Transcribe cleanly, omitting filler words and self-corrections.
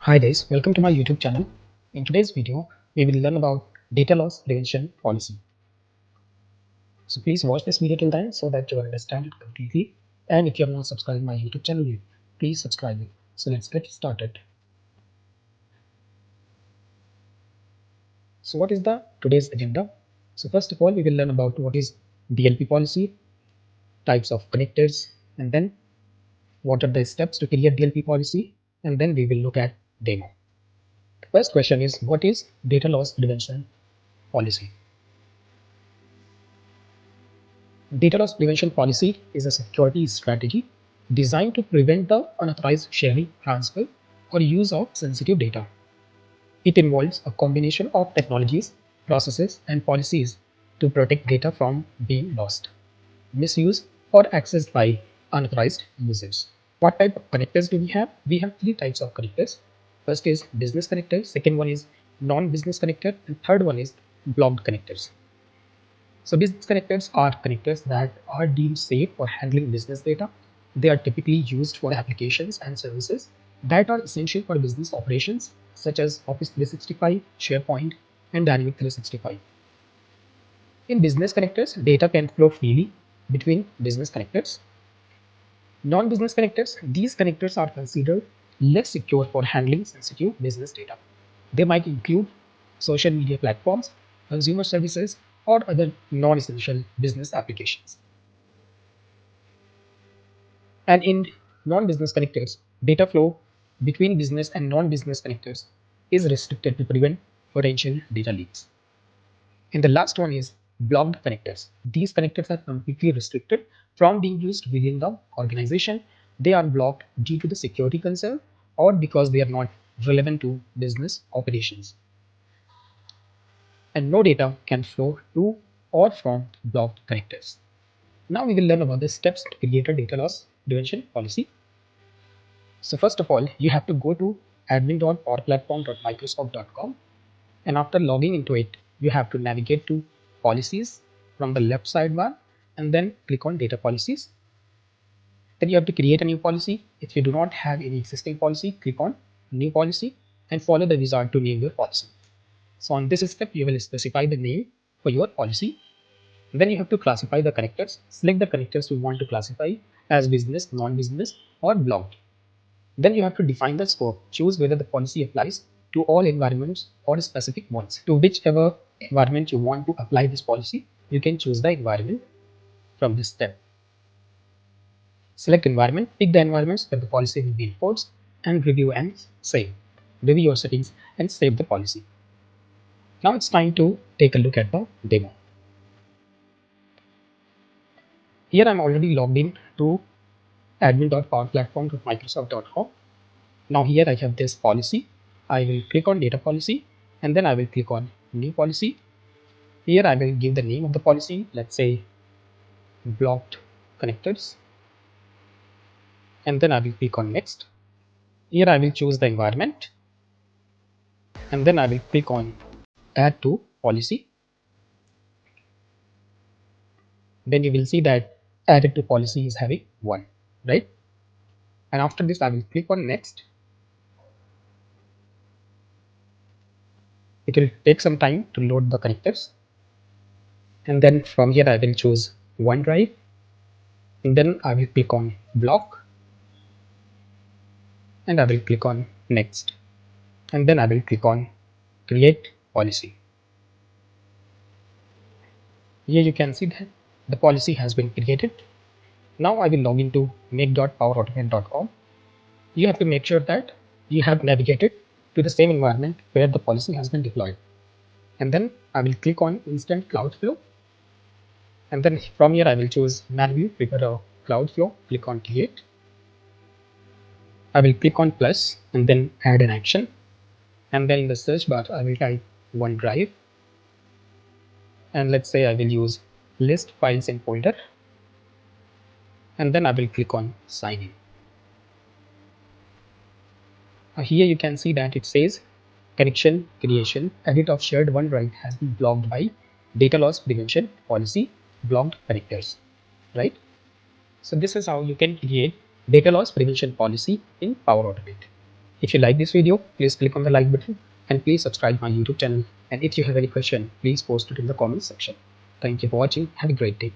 Hi guys, welcome to my YouTube channel. In today's video, we will learn about data loss prevention policy. So please watch this video till the end so that you understand it completely. And if you have not subscribed to my YouTube channel yet, please subscribe it. So let's get started. So what is the today's agenda? So first of all, we will learn about what is DLP policy, types of connectors, and then what are the steps to create DLP policy, and then we will look at demo. First question is, what is data loss prevention policy? Data loss prevention policy is a security strategy designed to prevent the unauthorized sharing, transfer, or use of sensitive data. It involves a combination of technologies, processes, and policies to protect data from being lost, misused, or accessed by unauthorized users. What type of connectors do we have? We have three types of connectors. First is business connector, second one is non-business connector, and third one is blocked connectors. So business connectors are connectors that are deemed safe for handling business data. They are typically used for applications and services that are essential for business operations, such as Office 365, SharePoint, and Dynamics 365. In business connectors, data can flow freely between business connectors. Non-business connectors, these connectors are considered less secure for handling sensitive business data. They might include social media platforms, consumer services, or other non-essential business applications. And in non-business connectors, data flow between business and non-business connectors is restricted to prevent potential data leaks. And the last one is blocked connectors. These connectors are completely restricted from being used within the organization. They are blocked due to the security concern or because they are not relevant to business operations. And no data can flow to or from blocked connectors. Now we will learn about the steps to create a data loss prevention policy. So first of all, you have to go to admin.powerplatform.microsoft.com, and after logging into it, you have to navigate to policies from the left sidebar and then click on data policies. Then you have to create a new policy. If you do not have any existing policy, click on new policy and follow the wizard to name your policy. So on this step, you will specify the name for your policy. Then you have to classify the connectors. Select the connectors you want to classify as business, non-business, or blocked. Then you have to define the scope. Choose whether the policy applies to all environments or specific ones. To whichever environment you want to apply this policy, you can choose the environment from this step. Select environment, pick the environments where the policy will be enforced, and review and save. Review your settings and save the policy. Now it's time to take a look at the demo. Here I'm already logged in to admin.powerplatform.microsoft.com. Now here I have this policy. I will click on data policy and then I will click on new policy. Here I will give the name of the policy, let's say blocked connectors, and then I will click on next. Here I will choose the environment and then I will click on add to policy. Then you will see that added to policy is having 1, right? And after this I will click on next. It will take some time to load the connectors, and then from here I will choose OneDrive, and then I will click on block and I will click on next, and then I will click on create policy. Here you can see that the policy has been created. Now I will log into make.powerautomate.com. You have to make sure that you have navigated to the same environment where the policy has been deployed. And then I will click on instant cloud flow. And then from here I will choose manually prepare a cloud flow, click on create. I will click on plus and then add an action. And then in the search bar I will type OneDrive. And let's say I will use list files in folder. And then I will click on sign in. Here you can see that it says connection creation edit of shared OneDrive has been blocked by data loss prevention policy blocked connectors, right? So this is how you can create data loss prevention policy in Power Automate. If you like this video, please click on the like button and please subscribe my YouTube channel. And if you have any question, please post it in the comment section. Thank you for watching. Have a great day.